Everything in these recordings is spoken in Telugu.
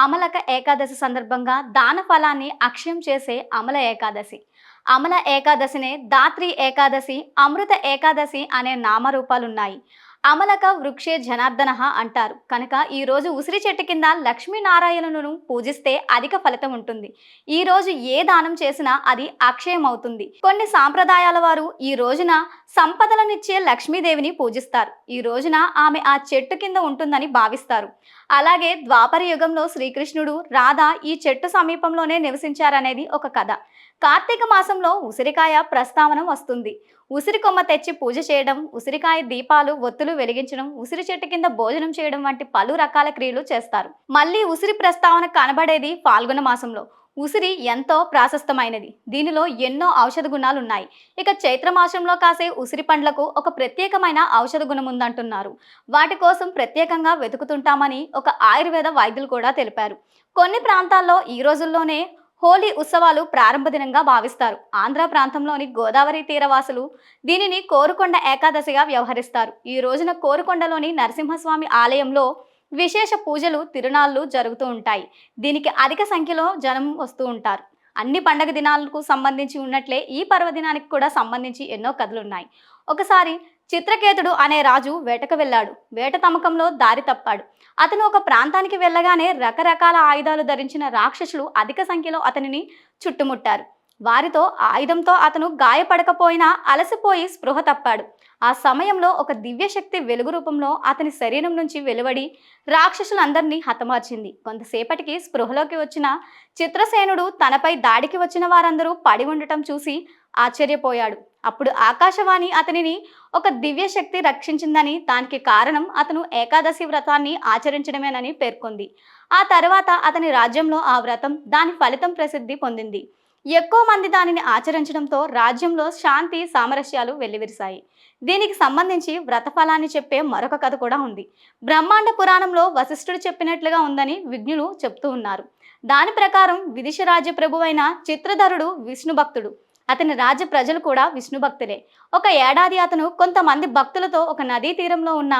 అమలక ఏకాదశి సందర్భంగా దాన ఫలాన్ని అక్షయం చేసే అమల ఏకాదశి. అమల ఏకాదశినే దాత్రి ఏకాదశి, అమృత ఏకాదశి అనే నామరూపాలున్నాయి. అమలక వృక్షే జనార్దనః అంటారు కనుక ఈ రోజు ఉసిరి చెట్టు కింద లక్ష్మీనారాయణులను పూజిస్తే అధిక ఫలితం ఉంటుంది. ఈ రోజు ఏ దానం చేసినా అది అక్షయం అవుతుంది. కొన్ని సాంప్రదాయాల వారు ఈ రోజున సంపదలనిచ్చే లక్ష్మీదేవిని పూజిస్తారు. ఈ రోజున ఆమె ఆ చెట్టు కింద ఉంటుందని భావిస్తారు. అలాగే ద్వాపర యుగంలో శ్రీకృష్ణుడు, రాధ ఈ చెట్టు సమీపంలోనే నివసించారనేది ఒక కథ. కార్తీక మాసంలో ఉసిరికాయ ప్రస్తావన వస్తుంది. ఉసిరి కొమ్మ తెచ్చి పూజ చేయడం, ఉసిరికాయ దీపాలు, ఒత్తులు వెలిగించడం, ఉసిరి చెట్టు కింద భోజనం చేయడం వంటి పలు రకాల క్రియలు చేస్తారు. మళ్ళీ ఉసిరి ప్రస్తావన కనబడేది ఫాల్గుణ మాసంలో. ఉసిరి ఎంతో ప్రాశస్తమైనది. దీనిలో ఎన్నో ఔషధ గుణాలు ఉన్నాయి. ఇక చైత్ర మాసంలో కాసే ఉసిరి పండ్లకు ఒక ప్రత్యేకమైన ఔషధ గుణం ఉందంటున్నారు. వాటి కోసం ప్రత్యేకంగా వెతుకుతుంటామని ఒక ఆయుర్వేద వైద్యులు కూడా తెలిపారు. కొన్ని ప్రాంతాల్లో ఈ రోజుల్లోనే హోలీ ఉత్సవాలు ప్రారంభ దినంగా భావిస్తారు. ఆంధ్ర ప్రాంతంలోని గోదావరి తీరవాసులు దీనిని కోరుకొండ ఏకాదశిగా వ్యవహరిస్తారు. ఈ రోజున కోరుకొండలోని నరసింహస్వామి ఆలయంలో విశేష పూజలు, తిరునాళ్లు జరుగుతూ ఉంటాయి. దీనికి అధిక సంఖ్యలో జనం వస్తూ ఉంటారు. అన్ని పండగ దినాలకు సంబంధించి ఉన్నట్లే ఈ పర్వదినానికి కూడా సంబంధించి ఎన్నో కథలున్నాయి. ఒకసారి చిత్రకేతుడు అనే రాజు వేటకు వెళ్ళాడు. వేట తమకంలో దారి తప్పాడు. అతను ఒక ప్రాంతానికి వెళ్ళగానే రకరకాల ఆయుధాలు ధరించిన రాక్షసులు అధిక సంఖ్యలో అతనిని చుట్టుముట్టారు. వారితో ఆయుధంతో అతను గాయపడకపోయినా అలసిపోయి స్పృహ తప్పాడు. ఆ సమయంలో ఒక దివ్యశక్తి వెలుగు రూపంలో అతని శరీరం నుంచి వెలువడి రాక్షసులందరినీ హతమార్చింది. కొంతసేపటికి స్పృహలోకి వచ్చిన చిత్రసేనుడు తనపై దాడికి వచ్చిన వారందరూ పడి ఉండటం చూసి ఆశ్చర్యపోయాడు. అప్పుడు ఆకాశవాణి అతనిని ఒక దివ్యశక్తి రక్షించిందని, దానికి కారణం అతను ఏకాదశి వ్రతాన్ని ఆచరించడమేనని పేర్కొంది. ఆ తర్వాత అతని రాజ్యంలో ఆ వ్రతం, దాని ఫలితం ప్రసిద్ధి పొందింది. ఎక్కువ మంది దానిని ఆచరించడంతో రాజ్యంలో శాంతి సామరస్యాలు వెల్లివిరిశాయి. దీనికి సంబంధించి వ్రతఫలాన్ని చెప్పే మరొక కథ కూడా ఉంది. బ్రహ్మాండ పురాణంలో వశిష్ఠుడు చెప్పినట్లుగా ఉందని విజ్ఞులు చెప్తూ ఉన్నారు. దాని ప్రకారం విదిశ రాజ్య ప్రభువైన చిత్రధరుడు విష్ణు భక్తుడు. అతని రాజ్య ప్రజలు కూడా విష్ణు భక్తులే. ఒక ఏడాది అతను కొంతమంది భక్తులతో ఒక నదీ తీరంలో ఉన్న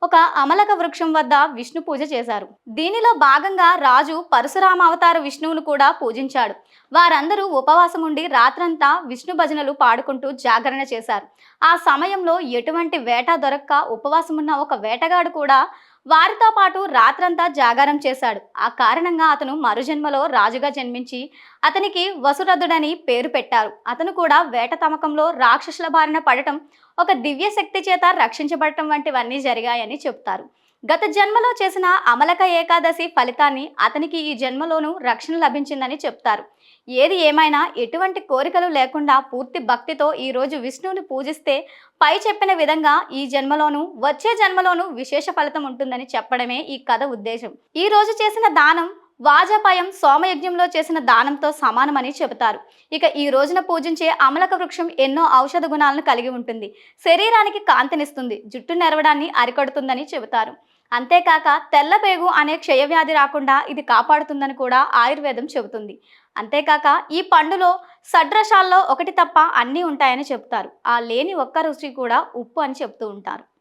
ఒక అమలక వృక్షం వద్ద విష్ణు పూజ చేశారు. దీనిలో భాగంగా రాజు పరశురామ అవతార విష్ణువును కూడా పూజించాడు. వారందరూ ఉపవాసం ఉండి రాత్రంతా విష్ణు భజనలు పాడుకుంటూ జాగరణ చేశారు. ఆ సమయంలో ఎటువంటి వేట దొరక్క ఉపవాసమున్న ఒక వేటగాడు కూడా వారితో పాటు రాత్రంతా జాగారం చేశాడు. ఆ కారణంగా అతను మరుజన్మలో రాజుగా జన్మించి అతనికి వసురథుడని పేరు పెట్టారు. అతను కూడా వేట తమకంలో రాక్షసుల బారిన పడటం, ఒక దివ్య శక్తి చేత రక్షించబడటం వంటివన్నీ జరిగాయని చెప్తారు. గత జన్మలో చేసిన అమలక ఏకాదశి ఫలితాన్ని అతనికి ఈ జన్మలోనూ రక్షణ లభించిందని చెప్తారు. ఏది ఏమైనా ఎటువంటి కోరికలు లేకుండా పూర్తి భక్తితో ఈ రోజు విష్ణువుని పూజిస్తే పై చెప్పిన విధంగా ఈ జన్మలోనూ వచ్చే జన్మలోనూ విశేష ఫలితం ఉంటుందని చెప్పడమే ఈ కథ ఉద్దేశం. ఈ రోజు చేసిన దానం వాజపయం సోమయజ్ఞంలో చేసిన దానంతో సమానమని చెబుతారు. ఇక ఈ రోజున పూజించే అమలక వృక్షం ఎన్నో ఔషధ గుణాలను కలిగి ఉంటుంది. శరీరానికి కాంతినిస్తుంది, జుట్టు నెరవడాన్ని అరికడుతుందని చెబుతారు. అంతేకాక తెల్లపేగు అనే క్షయవ్యాధి రాకుండా ఇది కాపాడుతుందని కూడా ఆయుర్వేదం చెబుతుంది. అంతేకాక ఈ పండులో షడ్రసాల్లో ఒకటి తప్ప అన్నీ ఉంటాయని చెబుతారు. ఆ లేని ఒక్క రుచి కూడా ఉప్పు అని చెప్తూ ఉంటారు.